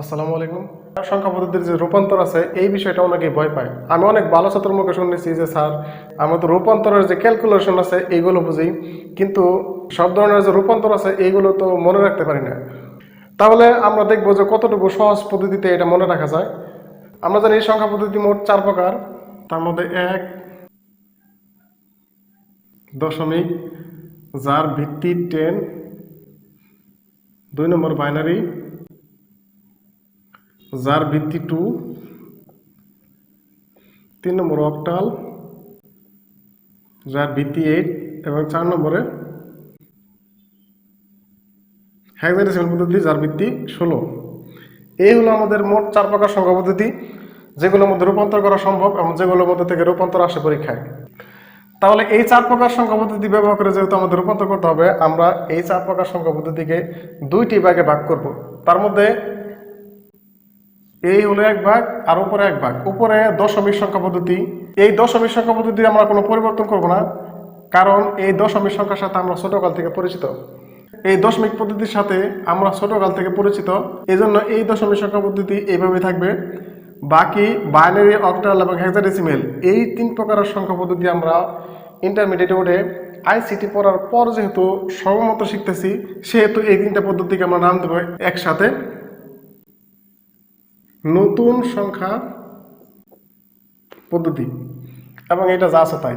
আসসালামু আলাইকুম। সংখ্যা পদ্ধতির যে রূপান্তর আছে এই বিষয়টা অনেকেই ভয় পায়। আমি অনেক ভালো ছাত্রের মুখে শুনেছি যে স্যার আমরা তো রূপান্তরের যে ক্যালকুলেশন আছে এইগুলো বুঝি, কিন্তু সব ধরনের যে রূপান্তর আছে এইগুলো তো মনে রাখতে পারি না। তাহলে আমরা দেখবো যে কতটুকু সহজ পদ্ধতিতে এটা মনে রাখা যায়। আমরা জানি এই সংখ্যা পদ্ধতি মোট 4 প্রকার। তার মধ্যে এক, দশমিক, যার ভিত্তি 10, 2 নম্বর বাইনারি, যার ভিত্তি 2, 3 নম্বর অক্টাল, যার ভিত্তি 8 এবং 4 নম্বরে হেক্সাডেসিমাল পদ্ধতি যার ভিত্তি 16। এই হলো আমাদের মোট 4 প্রকার সংখ্যা পদ্ধতি, যেগুলোর মধ্যে রূপান্তর করা সম্ভব এবং যেগুলোর মধ্যে থেকে রূপান্তর আসে পরীক্ষায়। তাহলে এই 4 প্রকার সংখ্যা পদ্ধতি ব্যবহার করে যেহেতু আমাদের রূপান্তর করতে হবে, আমরা এই 4 প্রকার সংখ্যা পদ্ধতিকে 2টি ভাগে ভাগ করব। তার মধ্যে এই হলো এক ভাগ আর উপরে এক ভাগ। উপরে দশমিক সংখ্যা পদ্ধতি, এই দশমিক সংখ্যা পদ্ধতি আমরা কোনো পরিবর্তন করব না, কারণ এই দশমিক সংখ্যার সাথে আমরা ছোটকাল থেকে পরিচিত। এই দশমিক পদ্ধতির সাথে আমরা ছোটকাল থেকে পরিচিত, এই জন্য এই দশমিক সংখ্যা পদ্ধতি এইভাবে থাকবে। বাকি বাইনারি, অক্টাল এবং হেক্সাডেসিমেল এই 3 প্রকারের সংখ্যা পদ্ধতি আমরা ইন্টারমিডিয়েটে উঠে আইসিটি পড়ার পর যেহেতু সর্বমত শিখতেছি, সেহেতু এই 3টা পদ্ধতিকে আমরা নাম দেবো একসাথে নতুন সংখ্যা পদ্ধতি, এবং এটা যা আছে তাই।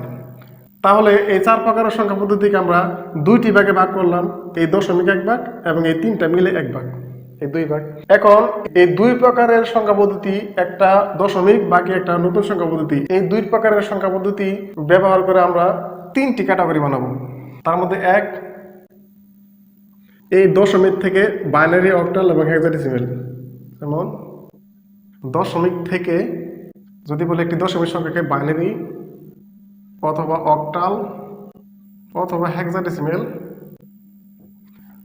তাহলে এই 4 প্রকারের সংখ্যা পদ্ধতিকে আমরা 2টি ভাগে ভাগ করলাম, এই দশমিক এক ভাগ এবং এই 3টা মিলে এক ভাগ, এই 2 ভাগ। এখন এই 2 প্রকারের সংখ্যা পদ্ধতি, একটা দশমিক বাকি একটা নতুন সংখ্যা পদ্ধতি, এই 2 প্রকারের সংখ্যা পদ্ধতি ব্যবহার করে আমরা 3টি ক্যাটাগরি বানাবো। তার মধ্যে এক, এই দশমিক থেকে বাইনারি, অক্টাল এবং হেক্সাডেসিমেল। যেমন দশমিক থেকে যদি বলে একটি দশমিক সংখ্যাকে বাইনারি অথবা অক্টাল অথবা হেক্সাডেসিমেল,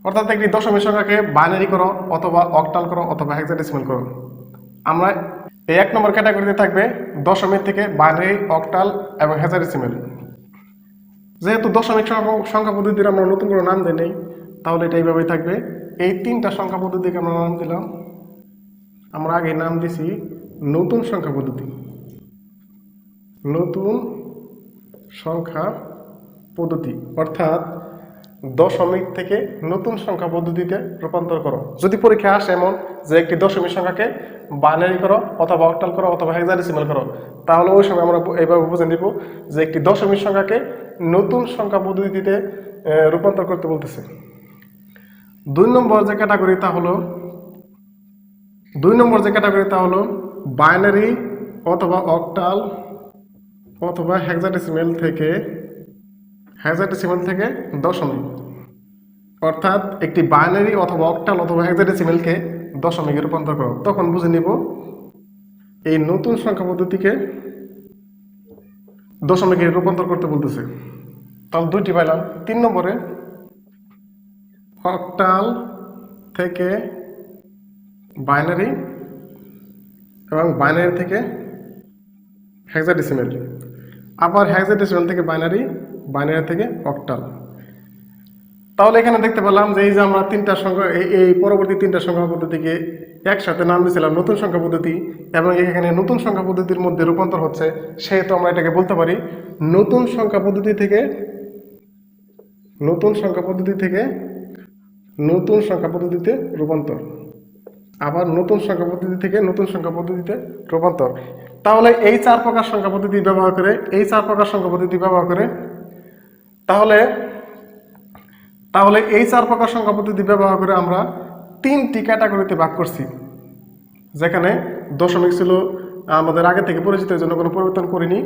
অর্থাৎ একটি দশমিক সংখ্যাকে বাইনারি করো অথবা অক্টাল করো অথবা হেক্সাডেসিমেল করো। আমরা এই 1 নম্বর ক্যাটাগরিতে থাকবে দশমিক থেকে বাইনারি, অক্টাল এবং হেক্সাডেসিমেল। যেহেতু দশমিক সংখ্যা পদ্ধতির আমরা নতুন করে নাম দিই নেই, তাহলে এটা এইভাবেই থাকবে। এই 3টা সংখ্যা পদ্ধতিকে আমরা নাম দিলাম, আমরা আগে নাম দিছি নতুন সংখ্যা পদ্ধতি। নতুন সংখ্যা পদ্ধতি অর্থাৎ দশমিক থেকে নতুন সংখ্যা পদ্ধতিতে রূপান্তর করো। যদি পরীক্ষা আসে এমন যে একটি দশমিক সংখ্যাকে বাইনারি করো অথবা অক্টাল করো অথবা হেক্সাডেসিমাল করো, তাহলে ওই সময় আমরা এইভাবে বুঝে নিব যে একটি দশমিক সংখ্যাকে নতুন সংখ্যা পদ্ধতিতে রূপান্তর করতে বলতেছে। 2 নম্বর যে ক্যাটাগরি তা হলো বাইনারি অথবা অক্টাল অথবা হেক্সাডেসিমাল থেকে দশমিক, অর্থাৎ একটি বাইনারি অথবা অক্টাল অথবা হেক্সাডেসিমালকে দশমিকে রূপান্তর করো। তখন বুঝে নিব এই নতুন সংখ্যা পদ্ধতিকে দশমিকে রূপান্তর করতে বলতেছে। তাহলে 2টি পাইলাম। 3 নম্বরে অক্টাল থেকে বাইনারি এবং বাইনারি থেকে হেক্সাডেসিমাল, আবার হেক্সাডেসিমাল থেকে বাইনারি, বাইনারি থেকে অক্টাল। তাহলে এখানে দেখতে পেলাম যে এই যে আমরা 3টা সংখ্যা, এই পরবর্তী 3টা সংখ্যা পদ্ধতিকে একসাথে নাম দিয়েছিলাম নতুন সংখ্যা পদ্ধতি, এবং এখানে নতুন সংখ্যা পদ্ধতির মধ্যে রূপান্তর হচ্ছে, সেহেতু আমরা এটাকে বলতে পারি নতুন সংখ্যা পদ্ধতি থেকে নতুন সংখ্যা পদ্ধতিতে রূপান্তর, আবার নতুন সংখ্যা পদ্ধতি থেকে নতুন সংখ্যা পদ্ধতিতে রূপান্তর। তাহলে এই 4 প্রকার সংখ্যা পদ্ধতি ব্যবহার করে তাহলে এই 4 প্রকার সংখ্যা পদ্ধতি ব্যবহার করে আমরা 3টি ক্যাটাগরিতে ভাগ করছি, যেখানে দশমিক ছিল আমাদের আগে থেকে পরিচিত, এর জন্য কোনো পরিবর্তন করিনি,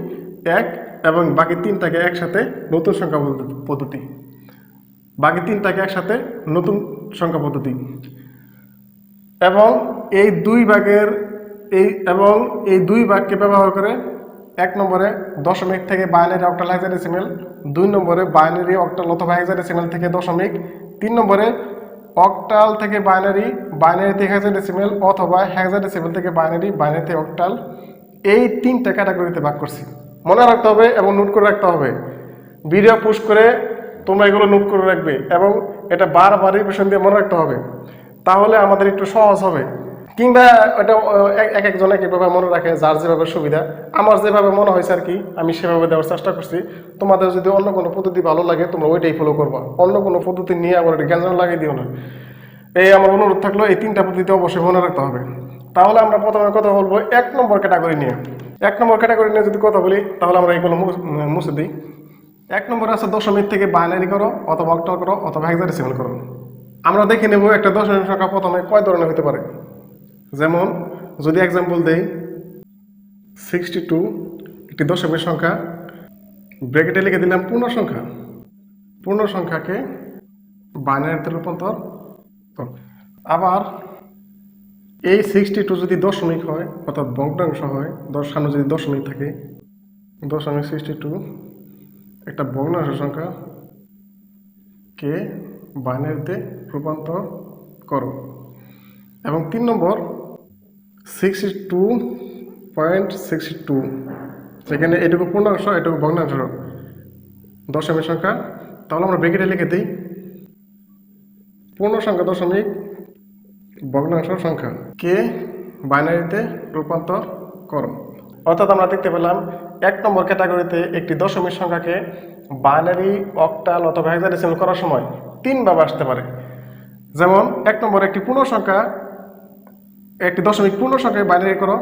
1, এবং বাকি 3টাকে একসাথে নতুন সংখ্যা পদ্ধতি, এবং এই 2 ভাগকে ব্যবহার করে 1 নম্বরে দশমিক থেকে বাইনারি, অক্টাল, হেক্সাডেসিমাল, 2 নম্বরে বাইনারি, অক্টাল অথবা হেক্সাডেসিমাল থেকে দশমিক, 3 নম্বরে অক্টাল থেকে বাইনারি, বাইনারি থেকে হেক্সাডেসিমাল অথবা হেক্সাডেসিমাল থেকে বাইনারি, বাইনারি থেকে অক্টাল। এই 3টা ক্যাটাগরিতে ভাগ করছি। মনে রাখতে হবে এবং নোট করে রাখতে হবে। ভিডিও পোস্ট করে তোমরা এগুলো নোট করে রাখবে এবং এটা বারবার রিভিশন দিয়ে মনে রাখতে হবে, তাহলে আমাদের একটু সহজ হবে। কিংবা ওটা এক একজন এক একভাবে মনে রাখে, যার যেভাবে সুবিধা। আমার যেভাবে মনে হয়েছে আর কি আমি সেভাবে দেওয়ার চেষ্টা করছি। তোমাদের যদি অন্য কোনো পদ্ধতি ভালো লাগে তোমরা ওইটাই ফলো করবা, অন্য কোনো পদ্ধতি নিয়ে আবার এটা গ্যাঞ্জাম লাগিয়ে দিও না। এই আমার অনুরোধ থাকলো, এই 3টা পদ্ধতি অবশ্যই মনে রাখতে হবে। তাহলে আমরা প্রথমে কথা বলবো 1 নম্বর ক্যাটাগরি নিয়ে। 1 নম্বর ক্যাটাগরি নিয়ে যদি কথা বলি তাহলে আমরা এইগুলো মুছে দিই। 1 নম্বরে আছে দশমিক থেকে বাইনারি করো অথবা অক্টাল করো অথবা হেক্সাডেসিমাল করো। আমরা দেখে নেব একটা দশমিক সংখ্যা প্রথমে কয় ধরনের হতে পারে। যেমন যদি এক্সাম্পল দেই 62 একটি দশমিক সংখ্যা, ব্র্যাকেটে লিখে দিলাম পূর্ণ সংখ্যা। পূর্ণ সংখ্যাকে বাইনারিতে রূপান্তর করো। আবার এই 62 যদি দশমিক হয় অর্থাৎ ভগ্নাংশ হয়, সামনে যদি দশমিক থাকে, দশমিক 62 একটা ভগ্নাংশ সংখ্যা কে বাইনারিতে রূপান্তর করো। এবং 3 নম্বর 62.62, সেখানে এটুকু পূর্ণাংশ এটুকু ভগ্নাংশ দশমিক সংখ্যা। তাহলে আমরা ব্র্যাকেটে লিখে দিই পূর্ণ সংখ্যা দশমিক ভগ্নাংশ সংখ্যা কে বাইনারিতে রূপান্তর করো। অর্থাৎ আমরা দেখতে পেলাম 1 নম্বর ক্যাটাগরিতে একটি দশমিক সংখ্যাকে বাইনারি, অক্টাল অথবা হেক্সাডেসিমাল করার সময় 3 ভাবে আসতে পারে। যেমন 1 নম্বরে একটি পূর্ণ সংখ্যা, একটি দশমিক পূর্ণ সংখ্যাকে বাইনারি করো।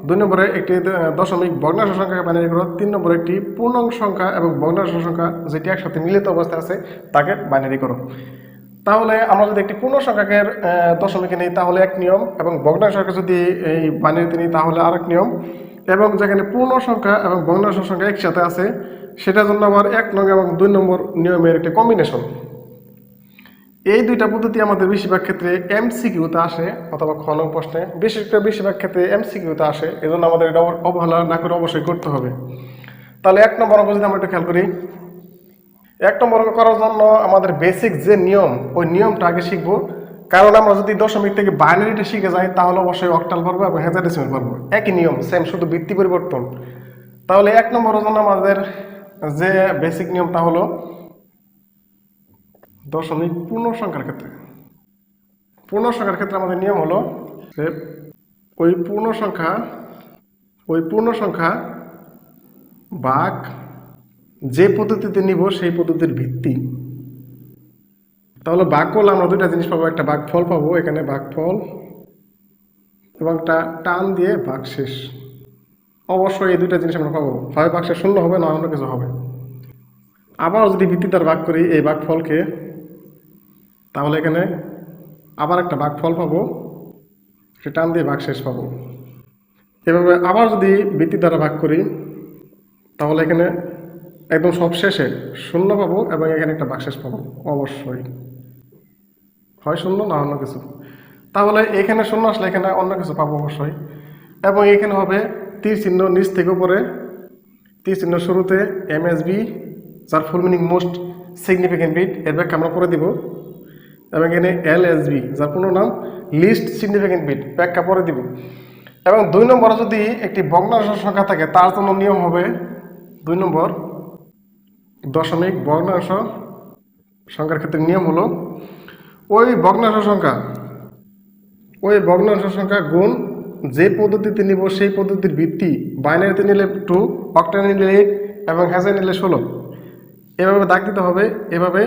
2 নম্বরে একটি দশমিক ভগ্নাংশ সংখ্যাকে বাইনারি করো। 3 নম্বরে একটি পূর্ণাংশ সংখ্যা এবং ভগ্নাংশ সংখ্যা যেটি একসাথে মিলিত অবস্থায় আছে তাকে বাইনারি করো। তাহলে আমরা যদি একটি পূর্ণ সংখ্যাকে দশমিকে নিই তাহলে এক নিয়ম, এবং ভগ্নাংশকে যদি এই বাইনারিতে নিই তাহলে আরেক নিয়ম, এবং যেখানে পূর্ণ সংখ্যা এবং ভগ্নাংশ সংখ্যা একসাথে আছে সেটার জন্য আবার 1 নং এবং 2 নম্বর নিয়মের একটি কম্বিনেশন। এই দুইটা পদ্ধতি আমাদের বেশিরভাগ ক্ষেত্রে এমসিকিউতে আসে অথবা খ নং প্রশ্নে, বিশেষ করে বেশিরভাগ ক্ষেত্রে এমসিকিউতে আসে। এজন্য আমাদের এটা অবহেলা না করে অবশ্যই করতে হবে। তাহলে 1 নম্বর অঙ্ক যদি আমরা একটু খেয়াল করি, 1 নম্বর অঙ্ক করার জন্য আমাদের বেসিক যে নিয়ম ওই নিয়মটা আগে শিখবো। কারণ আমরা যদি দশমিক থেকে বাইনারিটা শিখে যাই তাহলে অবশ্যই অক্টাল পারবো এবং হেক্সাডেসিমাল পারবো, একই নিয়ম সেম, শুধু ভিত্তি পরিবর্তন। তাহলে 1 নম্বরের জন্য আমাদের যে বেসিক নিয়মটা হলো দশমিক পূর্ণ সংখ্যার ক্ষেত্রে। পূর্ণ সংখ্যার ক্ষেত্রে আমাদের নিয়ম হলো যে ওই পূর্ণ সংখ্যা ভাগ যে পদ্ধতিতে নিব সেই পদ্ধতির ভিত্তি। তাহলে ভাগ করলে আমরা দুইটা জিনিস পাবো, একটা ভাগফল পাবো, এখানে ভাগফল, এবং একটা টান দিয়ে ভাগশেষ। অবশ্যই এই দুইটা জিনিস আমরা পাবো, হয় ভাগশেষ শূন্য হবে না অন্য কিছু হবে। আবার যদি ভিত্তি দ্বারা ভাগ করি এই ভাগফলকে, তাহলে এখানে আবার একটা ভাগফল পাবো, সে টান দিয়ে ভাগশেষ পাবো। এভাবে আবার যদি ভিত্তি দ্বারা ভাগ করি তাহলে এখানে একদম সব শেষে শূন্য পাবো এবং এখানে একটা ভাগশেষ পাবো, অবশ্যই হয় শূন্য না অন্য কিছু। তাহলে এখানে শূন্য আসলে এখানে অন্য কিছু পাবো অবশ্যই। এবং এখানে হবে তীর চিহ্ন নিচ থেকে উপরে, তীর চিহ্ন শুরুতে এমএসবি, যার full meaning most significant bit, এর ব্যাখ্যা আমরা পরে দিব। এবং এখানে এলএসবি, যার পুরো নাম লিস্ট সিগনিফিকেন্ট বিট, ব্যাখ্যা পরে দিব। এবং 2 নম্বরে যদি একটি ভগ্নাংশ সংখ্যা থাকে তার জন্য নিয়ম হবে 2 নম্বর দশমিক ভগ্নাংশ সংখ্যার ক্ষেত্রে নিয়ম হলো ওই ভগ্নাংশ সংখ্যা গুণ যে পদ্ধতিতে নিব সেই পদ্ধতির ভিত্তি। বাইনারিতে নিলে 2, অক্টাল নিলে 8 এবং হ্যাশে নিলে 16। এভাবে দাগ দিতে হবে। এভাবে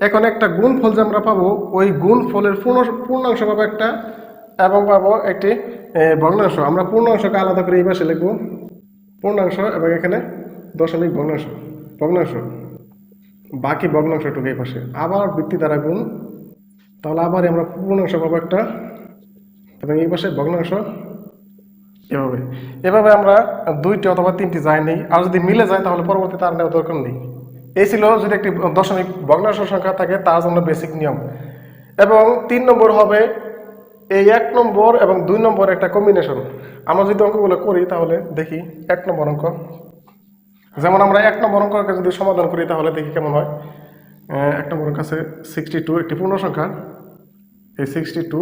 এখন একটা গুণ ফল যে আমরা পাবো ওই গুণ ফলের পূর্ণাংশ পাবো একটা, এবং পাবো একটি ভগ্নাংশ। আমরা পূর্ণাংশকে আলাদা করে এই পাশে লিখবো, পূর্ণাংশ, এবং এখানে দশমিক ভগ্নাংশ, বাকি ভগ্নাংশটুকু এই পাশে আবার ভিত্তি দ্বারা গুণ। তাহলে আবার আমরা পূর্ণাংশ পাবো একটা এবং এই পাশে ভগ্নাংশ। এভাবে আমরা 2টি অথবা 3টি যাই নেই, আর যদি মিলে যায় তাহলে পরবর্তীতে আর নেওয়ার দরকার নেই। এই ছিল যদি একটি দশমিক ভগ্নাংশ সংখ্যা থাকে তার জন্য বেসিক নিয়ম। এবং 3 নম্বর হবে এই 1 নম্বর এবং 2 নম্বর একটা কম্বিনেশন। আমরা যদি অঙ্কগুলো করি তাহলে দেখি 1 নম্বর অঙ্ক, যেমন আমরা 1 নম্বর অঙ্ককে যদি সমাধান করি তাহলে দেখি কেমন হয়। 1 নম্বর কাছে 62 একটি পূর্ণ সংখ্যা, এই 62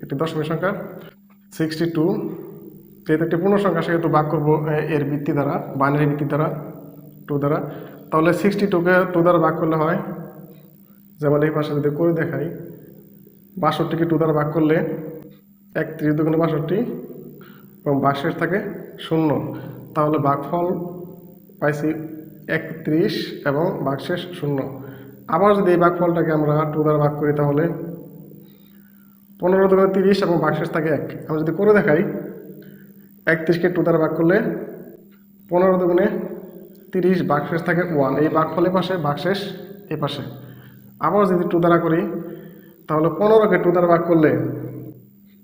একটি দশমিক সংখ্যা। 62 যেহেতু একটি পূর্ণ সংখ্যা সেহেতু ভাগ করবো এর ভিত্তি দ্বারা, বাইনারি ভিত্তি দ্বারা 2 দ্বারা। তাহলে 62কে 2 দ্বারা ভাগ করলে হয়, যেমন এই পাশে যদি করে দেখাই 62কে 2 দ্বারা ভাগ করলে 31 দুগুণে 62 এবং ভাগশেষ থাকে 0, তাহলে ভাগফল পাইছি 31 এবং ভাগশেষ 0। আবার যদি এই ভাগফলটাকে আমরা 2 দ্বারা ভাগ করি তাহলে 15 দুগুণে 30 এবং ভাগশেষ থাকে 1। আমরা যদি করে দেখাই 31কে 2 দ্বারা ভাগ করলে 15 দুগুণে 30 ভাগশেষ থাকে 1, এই ভাগফল এই পাশে, ভাগশেষ এই পাশে। আবার যদি 2 দ্বারা করি তাহলে 15কে 2 দ্বারা ভাগ করলে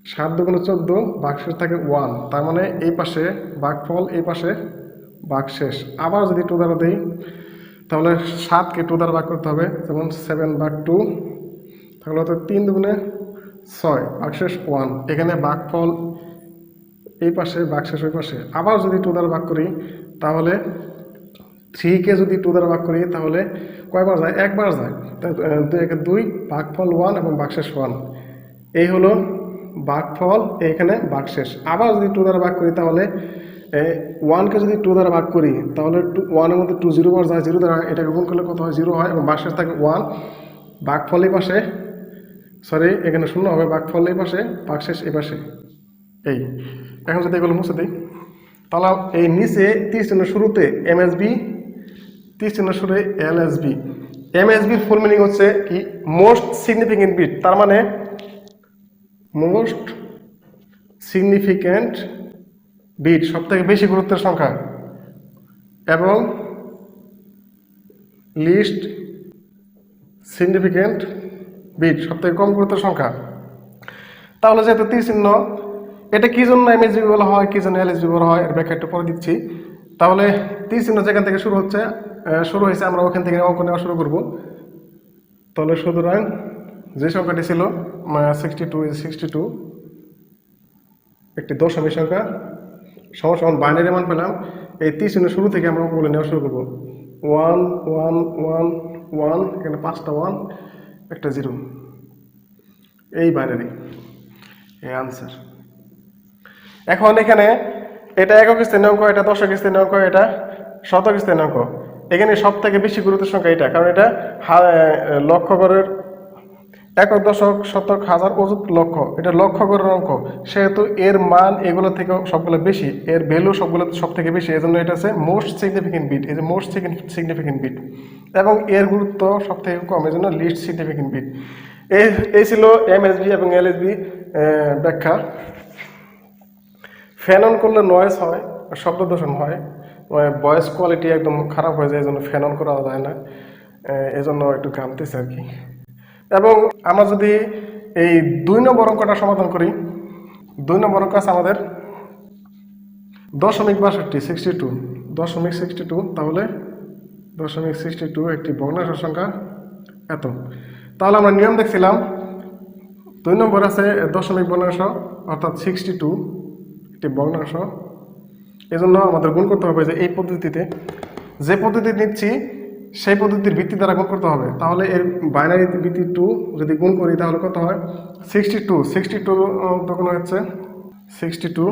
7 দুগুণে 14 ভাগশেষ থাকে 1, তার মানে এই পাশে ভাগফল এই পাশে ভাগশেষ। আবার যদি 2 দ্বারা দিই তাহলে 7কে 2 দ্বারা ভাগ করতে হবে, যেমন 7/2, তাহলে হয়তো 3 দুগুণে 6 ভাগশেষ 1, এখানে ভাগফল এই পাশে ভাগশেষ ওই পাশে। আবার যদি 2 দ্বারা ভাগ করি তাহলে 3কে যদি 2 দ্বারা ভাগ করি তাহলে কয়বার যায়? একবার যায়, 2 ভাগফল 1 এবং ভাগশেষ 1। এই হলো ভাগফল, এখানে ভাগশেষ। আবার যদি 2 দ্বারা ভাগ করি তাহলে 1কে যদি 2 দ্বারা ভাগ করি তাহলে 1-এর মধ্যে 2 0 বার যায়, 0 দ্বারা এটাকে গুণ করলে কত হয়? 0 হয় এবং ভাগশেষ থাকে 1, ভাগফল এই পাশে, সরি এখানে 0 হবে, ভাগফল এই পাশে, ভাগশেষ এই পাশে। এই এখন যদি এগুলো মুছে দিই তাহলে এই নিচে 30 চিহ্নের শুরুতে এমএসবি, 30 চিহ্নের শুরুতে এলএসবি। এমএসবির ফুল মিনিং হচ্ছে কি? মোস্ট সিগনিফিকেন্ট বিট, তার মানে মোস্ট সিগনিফিক্যান্ট বিট সব থেকে বেশি গুরুত্বের সংখ্যা, এবং লিস্ট সিগনিফিক্যান্ট বিট সব থেকে কম গুরুত্বের সংখ্যা। তাহলে যেহেতু 30 চিহ্ন, এটা কি জন্য এমএসবি বলা হয়, কি জন্য এলএসবি বলা হয়, এর ব্যাখ্যা একটু পরে দিচ্ছি। তাহলে 30 চিহ্ন যেখান থেকে শুরু হয়েছে আমরা ওখান থেকে অঙ্ক নেওয়া শুরু করব। তাহলে সুতরাং যে সংখ্যাটি ছিল 62 একটি দশমিক সংখ্যা সমান বাইনারি মান পেলাম। এই 30 চিহ্নের শুরু থেকে আমরা অঙ্কগুলো নেওয়া শুরু করব। 1 1 1 1, এখানে 5টা 1 একটা 0, এই বাইনারি, এই আনসার। এখন এখানে এটা একক স্থানীয় অঙ্ক, এটা দশক স্থানীয় অঙ্ক, এটা শতক স্থানীয় অঙ্ক। এখানে সব থেকে বেশি গুরুত্বের সংখ্যা এটা, কারণ এটা লক্ষ গড়ের একক, দশক, শতক, হাজার, অযুত, লক্ষ, এটা লক্ষ গড়ের অঙ্ক, সেহেতু এর মান এগুলো থেকে সবগুলো বেশি, এর ভ্যালু সবগুলো সব থেকে বেশি, এই জন্য এটা হচ্ছে মোস্ট সিগনিফিকেন্ট বিট, এই যে মোস্ট সিগনিফিকেন্ট বিট, এবং এর গুরুত্ব সব থেকে কম, এই জন্য লিস্ট সিগনিফিকেন্ট বিট। এই ছিল এমএসবি এবং এলএসবি ব্যাখ্যা। ফ্যান অন করলে নয়েজ হয়, শব্দ দূষণ হয়, ভয়েস কোয়ালিটি একদম খারাপ হয়ে যায়, এই জন্য ফ্যান অন করা যায় না, এই জন্য একটু ঘামতেছে আর কি। এবং আমরা যদি এই 2 নম্বর অঙ্কটা সমাধান করি, 2 নম্বর অঙ্ক আছে আমাদের 62, তাহলে 62 একটি ভগ্নাংশ সংখ্যা এত। তাহলে আমরা নিয়ম দেখছিলাম 2 নম্বর আছে দশমিক ভগ্নাংশ অর্থাৎ 62 একটি ভগ্নাংশ, এজন্য আমাদের গুণ করতে হবে যে এই পদ্ধতিতে, যে পদ্ধতি নিচ্ছি সেই পদ্ধতির ভিত্তি দ্বারা গুণ করতে হবে। তাহলে এর বাইনারি ভিত্তি 2 যদি গুণ করি তাহলে কত হয়? 62 তখন হচ্ছে 62,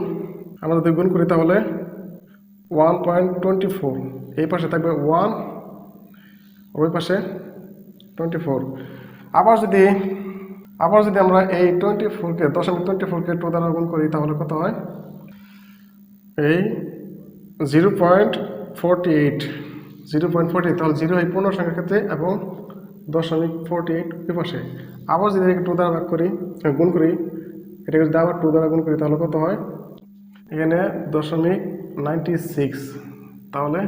আমরা যদি গুণ করি তাহলে 1.24, এই পাশে থাকবে 1, ওই পাশে 24। আবার যদি আমরা এই 24কে 2 দ্বারা গুণ করি তাহলে কত হয়? এই 0.48, তাহলে 0 এই পূর্ণ সংখ্যার ক্ষেত্রে এবং 0.48 ওই পাশে। আবার যদি 2 দ্বারা ভাগ করি, গুণ করি, এটাকে যদি আবার 2 দ্বারা গুণ করি তাহলে কত হয়? এখানে 0.96, তাহলে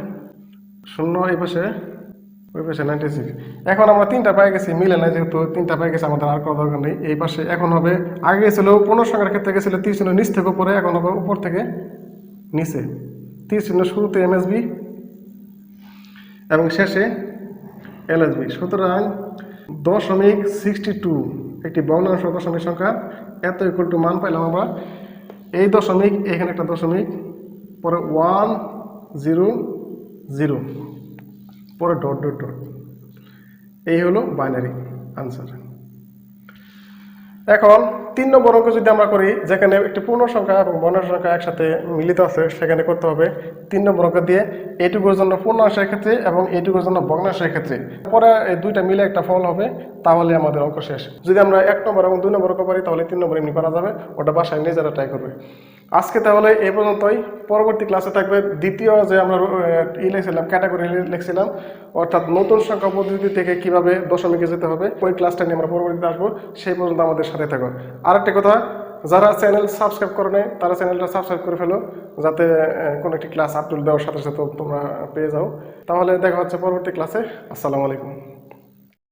0 এই পাশে ওই পাশে 96। এখন আমরা 3টা পেয়ে গেছি, মিলে নাই, যেহেতু 3টা পেয়ে গেছি আমাদের আর কোনো দরকার নেই। এই পাশে এখন হবে, আগে গেছিল পূর্ণ সংখ্যার ক্ষেত্রে গেছিল 30 চিহ্ন নিচ থেকে উপরে, এখন হবে উপর থেকে নিচে। 30 চিহ্ন শুরুতে এমএসবি এবং শেষে এলএসবি। সুতরাং 0.62 একটি ভগ্নাংশ দশমিক সংখ্যা এত ইকুয়াল টু মান পাইলাম আমরা। এই দশমিক, এখানে একটা দশমিক, পরে 1 0 0, পরে ডট ডট ডট, এই হলো বাইনারি আনসার। এখন 3 নম্বর অঙ্ক যদি আমরা করি, যেখানে একটি পূর্ণ সংখ্যা এবং বর্ণের সংখ্যা একসাথে মিলিত আছে, সেখানে করতে হবে 3 নম্বর অঙ্ক দিয়ে এইটুকুর জন্য পূর্ণাংশের ক্ষেত্রে এবং এইটুকুর জন্য ভগ্নাংশের ক্ষেত্রে পরে এই দুইটা মিলে একটা ফল হবে, তাহলে আমাদের অঙ্ক শেষ। যদি আমরা 1 নম্বর এবং 2 নম্বর অঙ্ক পারি তাহলে 3 নম্বর এমনি পারা যাবে, ওটা বাসায় নিজেরা ট্রাই করবে। আজকে তাহলে এই পর্যন্তই। পরবর্তী ক্লাসে থাকবে দ্বিতীয় যে আমরা লিখছিলাম, ক্যাটাগরি লিখছিলাম, অর্থাৎ নতুন সংখ্যা পদ্ধতি থেকে কিভাবে দশমিকে যেতে হবে, ওই ক্লাসটা নিয়ে আমরা পরবর্তীতে আসবো। সেই পর্যন্ত আমাদের সাথে থাকো। আরেকটা কথা, যারা চ্যানেল সাবস্ক্রাইব করে নেয় তারা চ্যানেলটা সাবস্ক্রাইব করে ফেলো, যাতে কোনো একটি ক্লাস আপলোড দেওয়ার সাথে সাথে তোমরা পেয়ে যাও। তাহলে দেখা হচ্ছে পরবর্তী ক্লাসে। আসসালামু আলাইকুম।